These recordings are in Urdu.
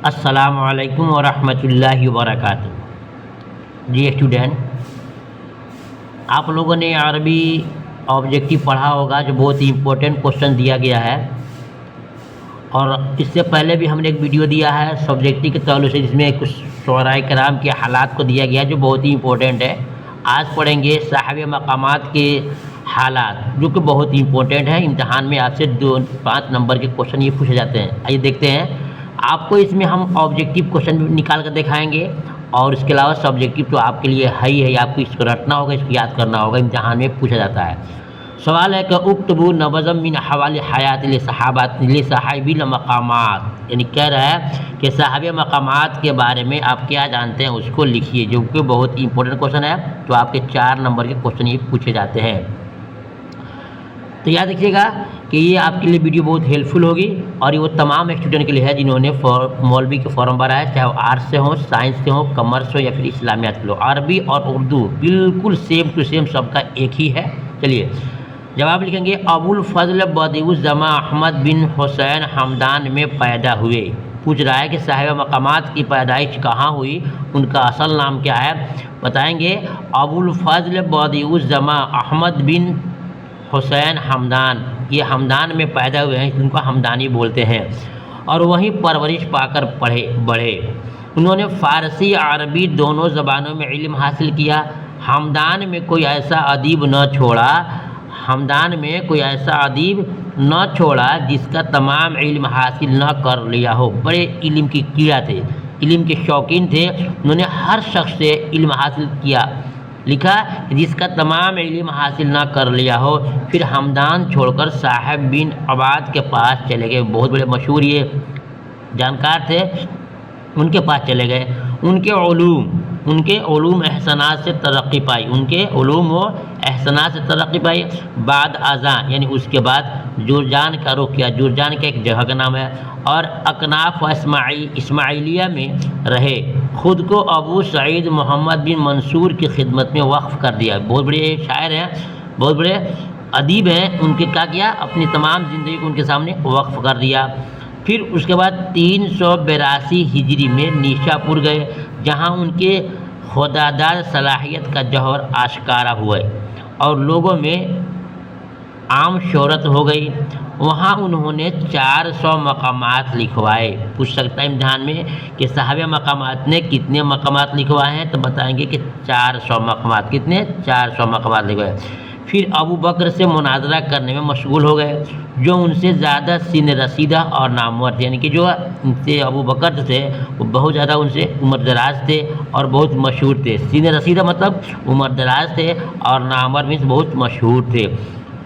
السلام علیکم ورحمۃ اللہ وبرکاتہ۔ جی اسٹوڈنٹ، آپ لوگوں نے عربی آبجیکٹیو پڑھا ہوگا جو بہت ہی امپورٹنٹ کوشچن دیا گیا ہے، اور اس سے پہلے بھی ہم نے ایک ویڈیو دیا ہے سبجیکٹیو کے تعلق سے، جس میں کچھ شعراء کرام کے حالات کو دیا گیا ہے جو بہت ہی امپورٹنٹ ہے۔ آج پڑھیں گے صاحب مقامات کے حالات، جو کہ بہت ہی امپورٹنٹ ہے۔ امتحان میں آپ سے 5 نمبر کے کوشچن یہ پوچھے جاتے ہیں۔ آئیے دیکھتے ہیں۔ آپ کو اس میں ہم آبجیکٹیو کوشچن نکال کر دکھائیں گے، اور اس کے علاوہ سبجیکٹیو تو آپ کے لیے ہے ہی ہے، آپ کو اس کو رٹنا ہوگا، اس کو یاد کرنا ہوگا، امتحان میں پوچھا جاتا ہے۔ سوال ہے کہ اکتبوا نبذا من حوال حیات لصاحب المقامات، یعنی کہہ رہا ہے کہ صاحب مقامات کے بارے میں آپ کیا جانتے ہیں، اس کو لکھیے، جو کہ بہت ہی امپورٹنٹ کوشچن ہے۔ تو آپ کے 4 نمبر کے کوشچن یہ پوچھے جاتے ہیں۔ تو یاد رکھیے گا کہ یہ آپ کے لیے ویڈیو بہت ہیلپ فل ہوگی، اور یہ وہ تمام اسٹوڈنٹ کے لیے ہے جنہوں نے مولوی کے فارم بھرا ہے، چاہے وہ آرٹس سے ہوں، سائنس سے ہوں، کامرس ہو یا پھر اسلامیات کے لو۔ عربی اور اردو بالکل سیم ٹو سیم سب کا ایک ہی ہے۔ چلیے جواب لکھیں گے۔ ابو الفضل بدیع الزماں احمد بن حسین ہمدان میں پیدا ہوئے۔ پوچھ رہا ہے کہ صاحب مقامات کی پیدائش کہاں ہوئی، ان کا اصل نام کیا ہے، بتائیں گے۔ ابو الفضل بدیع الزماں احمد بن حسین ہمدان، یہ ہمدان میں پیدا ہوئے ہیں، ان کو ہمدانی بولتے ہیں، اور وہیں پرورش پا کر بڑھے۔ انہوں نے فارسی عربی دونوں زبانوں میں علم حاصل کیا۔ ہمدان میں کوئی ایسا ادیب نہ چھوڑا جس کا تمام علم حاصل نہ کر لیا ہو۔ بڑے علم کی کیڑا تھے، علم کے شوقین تھے، انہوں نے ہر شخص سے علم حاصل کیا۔ لکھا جس کا تمام علم حاصل نہ کر لیا ہو۔ پھر ہمدان چھوڑ کر صاحب بن عباد کے پاس چلے گئے، بہت بڑے مشہور یہ جانکار تھے، ان کے پاس چلے گئے۔ ان کے علوم احسانات سے ترقی پائی۔ بعد ازاں یعنی اس کے بعد جرجان کا رخ کیا، جرجان کا ایک جگہ کا نام ہے، اور اکناف و اسماعیلیہ میں رہے۔ خود کو ابو سعید محمد بن منصور کی خدمت میں وقف کر دیا۔ بہت بڑے شاعر ہیں، بہت بڑے ادیب ہیں، ان کے کیا کیا، اپنی تمام زندگی کو ان کے سامنے وقف کر دیا۔ پھر اس کے بعد 382 ہجری میں نیشا پور گئے، جہاں ان کے خداداد صلاحیت کا جوہر آشکارا ہوئے اور لوگوں میں عام شہرت ہو گئی۔ وہاں انہوں نے 400 مقامات لکھوائے۔ پوچھ سکتا ہے امتحان میں کہ صاحب مقامات نے کتنے مقامات لکھوائے ہیں، تو بتائیں گے کہ 400 مقامات۔ کتنے؟ 400 مقامات لکھوائے۔ پھر ابو بکر سے مناظرہ کرنے میں مشغول ہو گئے، جو ان سے زیادہ سن رسیدہ اور نامور تھے، یعنی کہ جو ان سے ابو بکر تھے وہ بہت زیادہ ان سے عمر دراز تھے اور بہت مشہور تھے۔ سن رسیدہ مطلب عمر دراز تھے، اور نامور بھی بہت مشہور تھے۔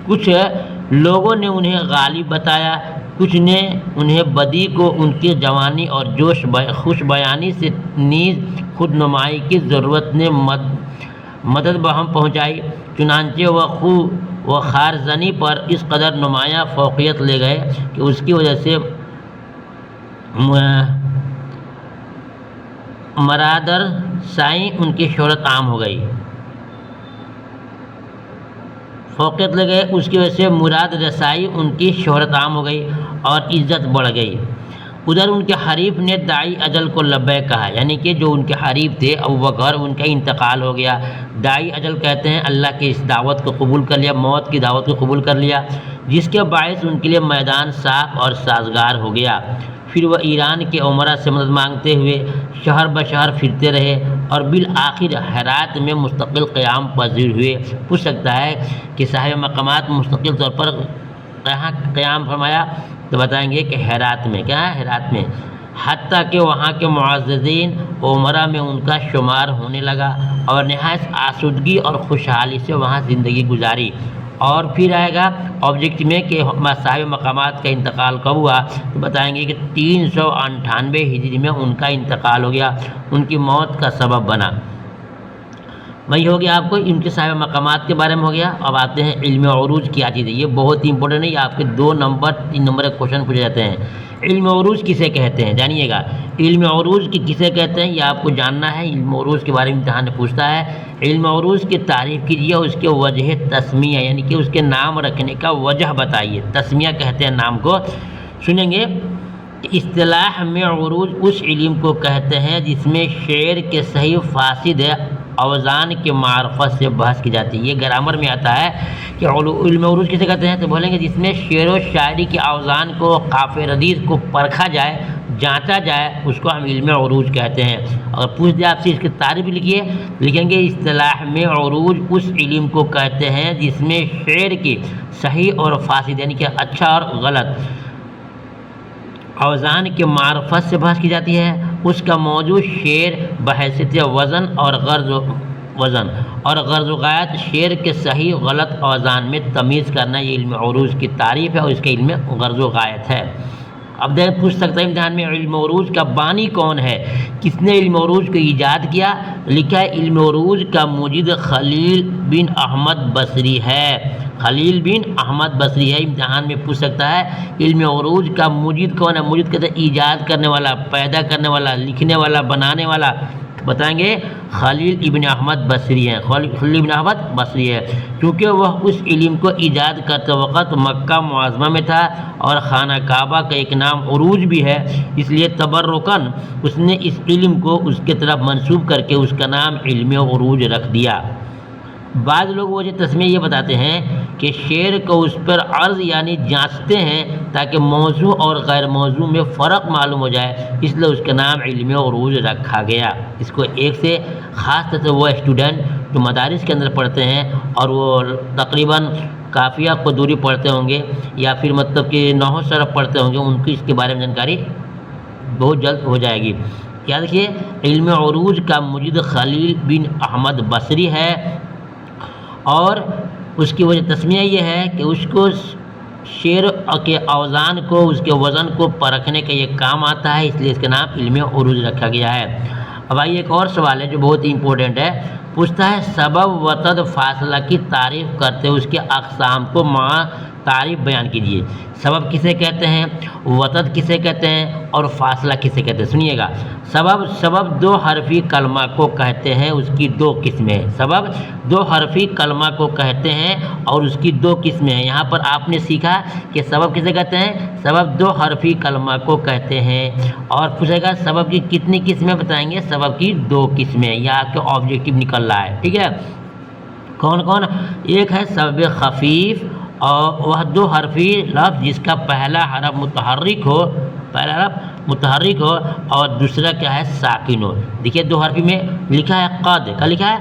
کچھ لوگوں نے انہیں غالب بتایا، کچھ نے انہیں بدی کو ان کی جوانی اور خوش بیانی سے نیز خود نمائی کی ضرورت نے مدد بہم پہنچائی۔ چنانچہ وہ خارزنی پر اس قدر نمایاں فوقیت لے گئے کہ اس کی وجہ سے مرادر سائیں ان کی شہرت عام ہو گئی۔ فوقیت لے گئے، اس کی وجہ سے مراد رسائی ان کی شہرت عام ہو گئی اور عزت بڑھ گئی۔ ادھر ان کے حریف نے داعی اجل کو لبیک کہا، یعنی کہ جو ان کے حریف تھے ابو بکر، ان کا انتقال ہو گیا۔ داعی اجل کہتے ہیں اللہ کی اس دعوت کو قبول کر لیا، موت کی دعوت کو قبول کر لیا، جس کے باعث ان کے لیے میدان صاف اور سازگار ہو گیا۔ پھر وہ ایران کے عمرا سے مدد مانگتے ہوئے شہر بشہر پھرتے رہے، اور بالآخر ہرات میں مستقل قیام پذیر ہوئے۔ پوچھ سکتا ہے کہ صاحب مقامات مستقل طور پر کہاں قیام فرمایا، تو بتائیں گے کہ ہرات میں۔ کیا ہے؟ ہرات میں۔ حتیٰ کہ وہاں کے معززین عمرا میں ان کا شمار ہونے لگا، اور نہایت آسودگی اور خوشحالی سے وہاں زندگی گزاری۔ اور پھر آئے گا آبجیکٹ میں کہ صاحب مقامات کا انتقال کب ہوا، تو بتائیں گے کہ 398 ہجری میں ان کا انتقال ہو گیا، ان کی موت کا سبب بنا۔ وہی ہو گیا آپ کو ان کے صاحب مقامات کے بارے میں ہو گیا۔ اب آتے ہیں علم عروج کیا چیز ہے۔ یہ بہت ہی امپورٹنٹ ہے، یہ آپ کے 2 نمبر 3 نمبر کے کوشچن پوچھے جاتے ہیں۔ علم عروج کسے کہتے ہیں جانیے گا۔ علم عروج کسے کہتے ہیں یہ آپ کو جاننا ہے۔ علم عروج کے بارے میں امتحان میں پوچھتا ہے۔ علم عروج کی تعریف کیجیے، اس کے وجہ تسمیہ یعنی کہ اس کے نام رکھنے کا وجہ بتائیے۔ تسمیہ کہتے ہیں نام کو، سنیں گے۔ اصطلاح میں عروج اس علم کو کہتے ہیں جس میں شعر کے صحیح فاسد اوزان کے معرفت سے بحث کی جاتی ہے۔ یہ گرامر میں آتا ہے کہ علم عروج کسے کہتے ہیں، تو بولیں گے جس میں شعر و شاعری کے اوزان کو، قافیہ ردیف کو پرکھا جائے، جانچا جائے، اس کو ہم علم عروج کہتے ہیں۔ اگر پوچھ دیں آپ سے اس کی تعریف لکھیے، لکھیں گے اصطلاح میں عروج اس علم کو کہتے ہیں جس میں شعر کے صحیح اور فاسد یعنی کہ اچھا اور غلط اوزان کے معرفت سے بحث کی جاتی ہے۔ اس کا موضوع شعر بحیثیت وزن اور غرض و غایت، شعر کے صحیح غلط اوزان میں تمیز کرنا، یہ علم عروج کی تعریف ہے اور اس کے علم غرض و غایت ہے۔ اب دیکھ پوچھ سکتا ہے امتحان میں علم عروج کا بانی کون ہے، کس نے علم عروج کو ایجاد کیا؟ لکھا ہے علم عروج کا موجد خلیل بن احمد بصری ہے۔ خلیل بن احمد بصری ہے۔ امتحان میں پوچھ سکتا ہے علم عروج کا موجد کون ہے؟ موجد کہتے ہیں ایجاد کرنے والا، پیدا کرنے والا، لکھنے والا، بنانے والا، بتائیں گے خلیل ابن احمد بصری ہیں۔ خلیل ابن احمد بصری ہے کیونکہ وہ اس علم کو ایجاد کرتے وقت مکہ معظمہ میں تھا اور خانہ کعبہ کا ایک نام عروج بھی ہے، اس لیے تبرکاً اس نے اس علم کو اس کے طرف منسوب کر کے اس کا نام علم عروج رکھ دیا۔ بعض لوگ وجہ تسمیہ یہ بتاتے ہیں کہ شعر کو اس پر عرض یعنی جانچتے ہیں تاکہ موضوع اور غیر موضوع میں فرق معلوم ہو جائے، اس لیے اس کا نام علم عروج رکھا گیا۔ اس کو ایک سے خاص طور سے وہ اسٹوڈنٹ جو مدارس کے اندر پڑھتے ہیں اور وہ تقریباً قافیہ قدوری پڑھتے ہوں گے یا پھر مطلب کہ نحو صرف پڑھتے ہوں گے، ان کی اس کے بارے میں جانکاری بہت جلد ہو جائے گی۔ یاد رکھیے علم عروج کا موجد خلیل بن احمد بصری ہے اور اس کی وجہ تسمیہ یہ ہے کہ اس کو شعر کے اوزان کو، اس کے وزن کو پرکھنے کا یہ کام آتا ہے، اس لیے اس کا نام علم عروج رکھا گیا ہے۔ اب آئیے ایک اور سوال ہے جو بہت ہی امپورٹنٹ ہے، پوچھتا ہے سبب وتد فاصلہ کی تعریف کرتے اس کے اقسام کو مع تعریف بیان کیجیے۔ سبب کسے کہتے ہیں، وتد کسے کہتے ہیں اور فاصلہ کسے کہتے ہیں؟ سنیے گا۔ سبب دو حرفی کلمہ کو کہتے ہیں، اس کی دو قسمیں ہیں۔ سبب دو حرفی کلمہ کو کہتے ہیں اور اس کی دو قسمیں ہیں۔ یہاں پر آپ نے سیکھا کہ سبب کسے کہتے ہیں، سبب دو حرفی کلمہ کو کہتے ہیں، اور پوچھے گا سبب کی کتنی قسمیں، بتائیں گے سبب کی دو قسمیں، یہ آپ کے آبجیکٹو نکل رہا ہے، ٹھیک ہے۔ کون کون؟ ایک ہے سبب خفیف اور وہ دو حرفی لفظ جس کا پہلا حرف متحرک ہو اور دوسرا کیا ہے ساکن ہو۔ دیکھیے دو حرفی میں لکھا ہے قد، کیا لکھا ہے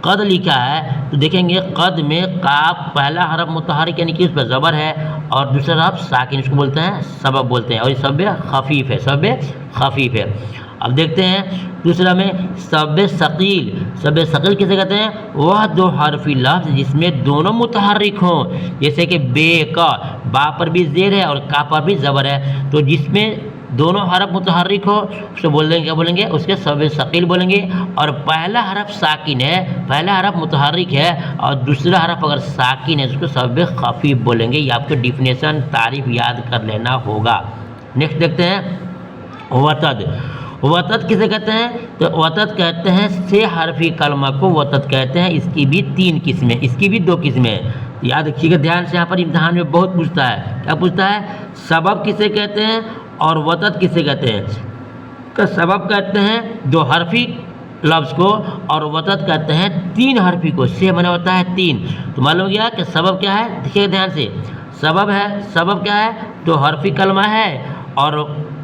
قد لکھا ہے، تو دیکھیں گے قد میں قاف پہلا حرف متحرک یعنی کہ اس پہ زبر ہے اور دوسرا حرف ساکن، اس کو بولتے ہیں سبب بولتے ہیں، اور یہ سبب خفیف ہے۔ اب دیکھتے ہیں دوسرا میں سبب ثقیل کسے کہتے ہیں؟ وہ دو حرفی لفظ جس میں دونوں متحرک ہوں، جیسے کہ بے کا، با پر بھی زیر ہے اور کا پر بھی زبر ہے، تو جس میں دونوں حرف متحرک ہو اس کو کیا بولیں گے؟ اس کے سبب ثقیل بولیں گے، اور پہلا حرف ساکن ہے، پہلا حرف متحرک ہے اور دوسرا حرف اگر ساکن ہے اس کو سبب خفیف بولیں گے۔ یہ آپ کو ڈیفینیشن تعریف یاد کر لینا ہوگا۔ نیکسٹ دیکھتے ہیں وتد کسے کہتے ہیں؟ تو وتد کہتے ہیں سے حرفی کلمہ کو وتد کہتے ہیں، اس کی بھی تین قسمیں، اس کی بھی دو قسمیں ہیں، یاد رکھیے گا دھیان سے۔ یہاں پر امتحان میں بہت پوچھتا ہے، کیا پوچھتا ہے؟ سبب کسے کہتے ہیں اور وتد کسے کہتے ہیں؟ کہ سبب کہتے ہیں دو حرفی لفظ کو اور وتد کہتے ہیں تین حرفی کو، سے بنا ہوتا ہے تین، تو معلوم گیا کہ سبب کیا ہے، دیکھیے دھیان سے، سبب کیا ہے؟ دو حرفی کلمہ ہے اور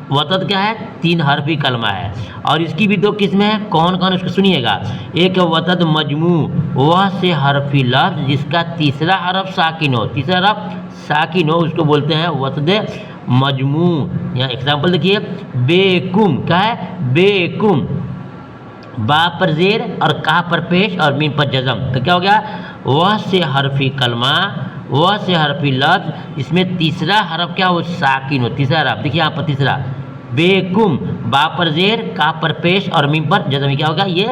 وتد کیا ہے؟ تین حرفی کلمہ ہے، اور اس کی بھی دو قسمیں ہیں۔ کون کون اس کو سنیے گا۔ ایک وتد مجموع، وہ سے حرفی لفظ جس کا تیسرا حرف ساکن ہو، اس کو بولتے ہیں وتد مجموع۔ یہاں ایگزامپل دیکھیے، بے کم، کیا ہے؟ بے کم، با پر زیر اور کا پر پیش اور میم پر جزم، تو کیا ہو گیا؟ وہ سے حرفی کلمہ، وہ سے حرفی لفظ اس میں تیسرا حرف کیا ہو؟ ساکن ہو، تیسرا حرف دیکھیے یہاں پر تیسرا، بے کم، با پر زیر، کا پر پیش اور میم پر جزم، کیا ہوگا؟ یہ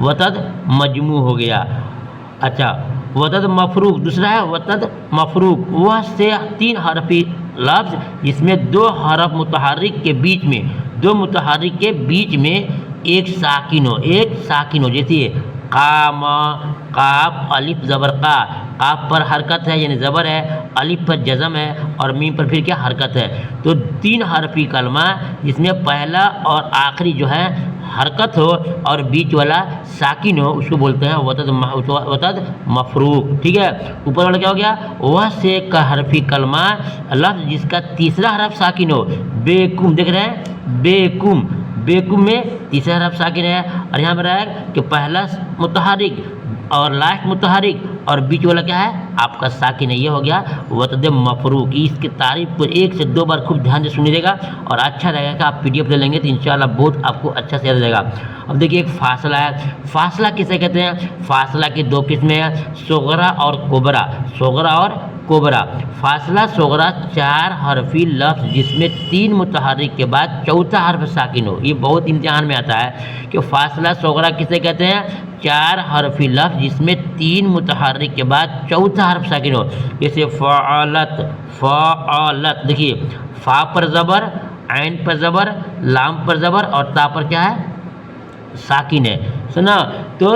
وتد مجموع ہو گیا۔ اچھا وتد مفروق، دوسرا ہے وتد مفروق، وہ سے تین حرفی لفظ جس میں دو حرف متحرک کے بیچ میں ایک ساکن ہو، جیسے قام، قاف، الف زبر قا، قاف پر حرکت ہے یعنی زبر ہے، الف پر جزم ہے اور میم پر پھر کیا حرکت ہے. تو 3 حرفی کلمہ جس میں پہلا اور آخری جو ہے حرکت ہو اور بیچ والا ساکن ہو، اس کو بولتے ہیں وتد مفروق. ٹھیک ہے، اوپر والا کیا ہو گیا؟ وہ سے کا حرفی کلمہ لفظ جس کا تیسرا حرف ساکن ہو. بیکم، دیکھ رہے ہیں بیکم، بیکم میں تیسرا حرف ساکن ہے، اور یہاں پر ہے کہ پہلا متحرک اور لاسٹ متحرک اور بیچ والا کیا ہے آپ کا ساکن ہے. یہ ہو گیا وتد مفروق. اس کی تعریف کو 1 سے 2 بار خوب دھیان سے سنیے گا اور اچھا رہے گا کہ آپ PDF لے لیں گے تو انشاءاللہ بہت آپ کو اچھا سے یاد رہے گا. اب دیکھیے ایک فاصلہ ہے. فاصلہ کسے کہتے ہیں؟ فاصلہ کی 2 قسمیں ہیں، صغرا اور کبرا. صغرا اور کبرا. فاصلہ صغرا 4 حرفی لفظ جس میں 3 متحرک کے بعد چوتھا حرف ساکن ہو. یہ بہت امتحان میں آتا ہے کہ فاصلہ صغرا کسے کہتے ہیں؟ 4 حرفی لفظ جس میں 3 متحرک کے بعد چوتھا حرف ساکن ہو. جیسے فعلت، فعلت. دیکھیے فا پر زبر، عین پر زبر، لام پر زبر اور تا پر کیا ہے ساکن ہے. سنا؟ تو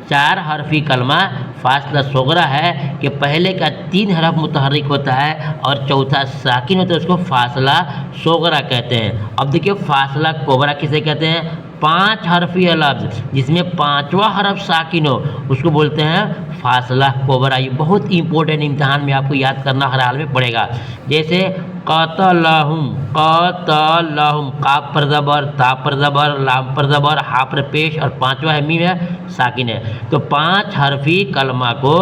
4 حرفی کلمہ فاصلہ صغرا ہے کہ پہلے کا 3 حرف متحرک ہوتا ہے اور چوتھا ساکن ہوتا ہے، اس کو فاصلہ صغرا کہتے ہیں. اب دیکھیے فاصلہ کبرا کسے کہتے ہیں؟ 5 حرفی لفظ جس میں 5واں حرف ساکن ہو، اس کو بولتے ہیں فاصلہ کبرا. یہ بہت امپورٹنٹ امتحان میں آپ کو یاد کرنا ہر حال میں پڑے گا. جیسے قاتلہم، قاتلہم، قاف پر زبر، تا پر زبر، لام پر زبر، ہا پر پیش اور 5واں میم ہے ساکن ہے. تو 5 حرفی کلمہ کو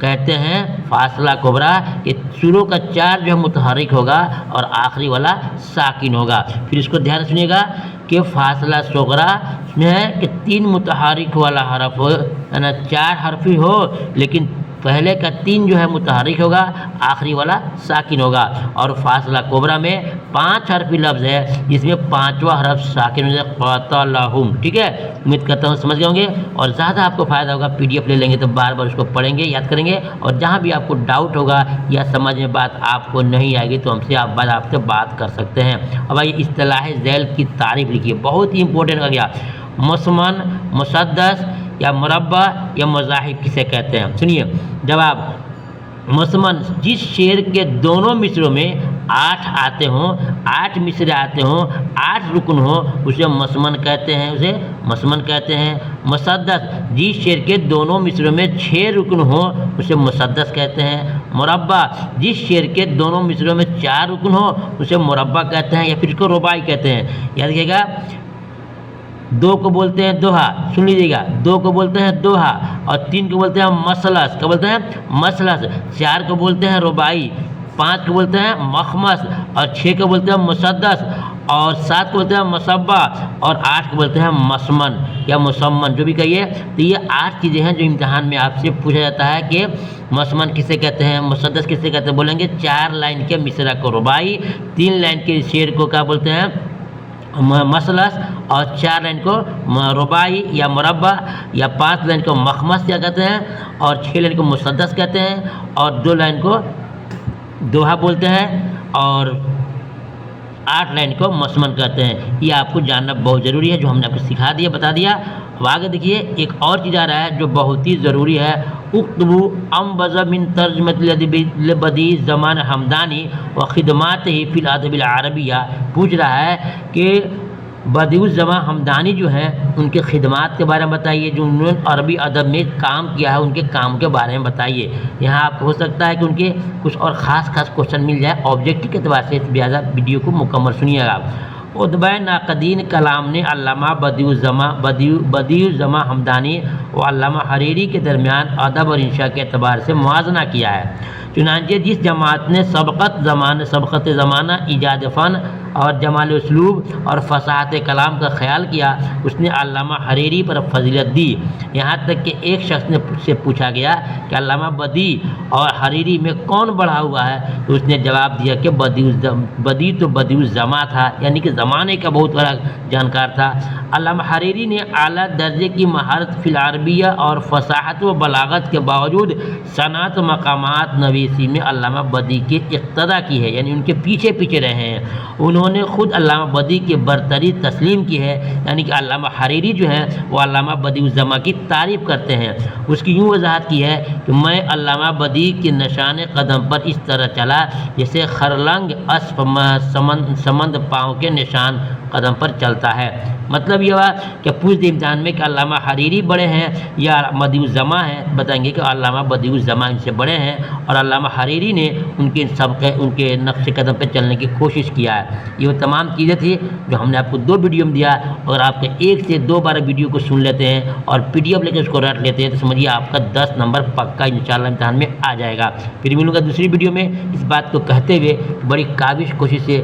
کہتے ہیں فاصلہ کبرا کہ شروع کا 4 جو متحرک ہوگا اور آخری والا ساکن ہوگا. پھر اس کو دھیان سنیے گا کہ فاصلہ صغرا میں ہے کہ 3 متحرک والا حرف ہو، یعنی 4 حرفی ہو لیکن پہلے کا 3 جو ہے متحرک ہوگا، آخری والا ساکن ہوگا. اور فاصلہ کبرا میں 5 حرفی لفظ ہے جس میں 5واں حرف ساکن ہو جائے قاتلہم. ٹھیک ہے، امید کرتا ہوں سمجھ گئے ہوں گے اور زیادہ آپ کو فائدہ ہوگا. PDF لے لیں گے تو بار بار اس کو پڑھیں گے، یاد کریں گے، اور جہاں بھی آپ کو ڈاؤٹ ہوگا یا سمجھ میں بات آپ کو نہیں آئے گی تو ہم سے آپ سے بات کر سکتے ہیں. اب آئیے اصطلاح ذیل کی تعریف لکھیے، بہت ہی امپورٹنٹ ہو گیا. مثمن، مسدس یا مربع یا مضاحک کسے کہتے ہیں؟ سنیے جواب. مثمن جس شعر کے دونوں مصروں میں 8 آتے ہوں، 8 مصرے آتے ہوں، 8 رکن ہوں، اسے مثمن کہتے ہیں، اسے مثمن کہتے ہیں. مسدس جس شعر کے دونوں مصروں میں 6 رکن ہوں، اسے مسدس کہتے ہیں. مربع جس شعر کے دونوں مصروں میں 4 رکن ہوں، اسے مربع کہتے ہیں یا پھر اس کو رباعی کہتے ہیں. یاد رکھیے گا. 2 کو بولتے ہیں دوہا، سن لیجیے گا، 2 کو بولتے ہیں دوہا اور 3 کو بولتے ہیں مثلث. کیا بولتے ہیں؟ مثلث. 4 کو بولتے ہیں رباعی، 5 کو بولتے ہیں مخمس اور 6 کو بولتے ہیں مسدس اور 7 کو بولتے ہیں مصبع اور 8 کو بولتے ہیں مسمن یا مسمن، جو بھی کہیے. تو یہ 8 چیزیں ہیں جو امتحان میں آپ سے پوچھا جاتا ہے کہ مسمن کسے کہتے ہیں، مسدس کسے کہتے ہیں. بولیں گے 4 لائن کے مصرع کو رباعی، 3 لائن کے شعر کو کیا بولتے ہیں مثلث اور 4 لائن کو رباعی یا مربع یا 5 لائن کو مخمس کیا کہتے ہیں اور 6 لائن کو مسدس کہتے ہیں اور 2 لائن کو دوہا بولتے ہیں اور 8 لائن کو مسمن کہتے ہیں. یہ آپ کو جاننا بہت ضروری ہے جو ہم نے آپ کو سکھا دیا، بتا دیا. اب آگے دیکھیے ایک اور چیز آ رہا ہے جو بہت ہی ضروری ہے. اکتبو انبذ من ترجمۃ لبدیع زمان حمدانی و خدماتہ فی الادب العربیہ. پوچھ رہا ہے کہ بدیع الزمان حمدانی جو ہیں ان کے خدمات کے بارے میں بتائیے، جو انہوں نے عربی ادب میں کام کیا ہے ان کے کام کے بارے میں بتائیے. یہاں آپ ہو سکتا ہے کہ ان کے کچھ اور خاص کوشچن مل جائے آبجیکٹو کے اعتبار سے، لہٰذا ویڈیو کو مکمل سنیے گا. ادبۂ ناقدین کلام نے علامہ بدیع الزمان حمدانی و علامہ حریری کے درمیان ادب اور انشاء کے اعتبار سے موازنہ کیا ہے. چنانچہ جس جماعت نے سبقت زمانہ ایجاد فن اور جمال اسلوب اور فصاحت کلام کا خیال کیا، اس نے علامہ حریری پر فضیلت دی. یہاں تک کہ ایک شخص نے سے پوچھا گیا کہ علامہ بدیع اور حریری میں کون بڑھا ہوا ہے، تو اس نے جواب دیا کہ بدیع تو بدیع الزمان تھا، یعنی کہ زمانے کا بہت بڑا جانکار تھا. علامہ حریری نے اعلیٰ درجے کی مہارت فی العربیہ اور فصاحت و بلاغت کے باوجود صنعت و مقامات نویسی میں علامہ بدیع کے اقتدا کی ہے، یعنی ان کے پیچھے رہے ہیں. انہوں انہوں نے خود علامہ بدیع کی برتری تسلیم کی ہے، یعنی کہ علامہ حریری جو ہیں وہ علامہ بدیع الزماں کی تعریف کرتے ہیں۔ اس کی یوں وضاحت کی ہے کہ میں علامہ بدیع کے نشان قدم پر اس طرح چلا جیسے خرلنگ اسپ سمند پاؤں کے نشان قدم پر چلتا ہے۔ مطلب یہ ہوا کہ پوچھ دے امتحان میں کہ علامہ حریری بڑے ہیں یا بدیع الزماں ہیں، بتائیں گے کہ علامہ بدیع الزماں ان سے بڑے ہیں، اور علامہ حریری نے ان کے نقش قدم پہ چلنے کی کوشش کیا ہے۔ یہ وہ تمام چیزیں تھی جو ہم نے آپ کو 2 ویڈیو میں دیا۔ اگر آپ کے 1 سے 2 بار ویڈیو کو سن لیتے ہیں اور PDF لے کے اس کو رٹ لیتے ہیں تو سمجھیے آپ کا 10 نمبر پکا انشاءاللہ امتحان میں آ جائے گا۔ پھر ملوں گا دوسری ویڈیو میں اس بات کو کہتے ہوئے بڑی کاوش کوشش سے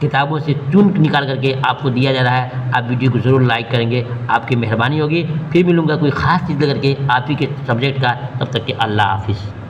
کتابوں سے چن نکال کر کے آپ کو دیا جا رہا ہے، آپ ویڈیو کو ضرور لائک کریں گے، آپ کی مہربانی ہوگی۔ پھر ملوں گا کوئی خاص چیز لے کر کے آپ ہی کے سبجیکٹ کا، تب تک کہ اللہ حافظ۔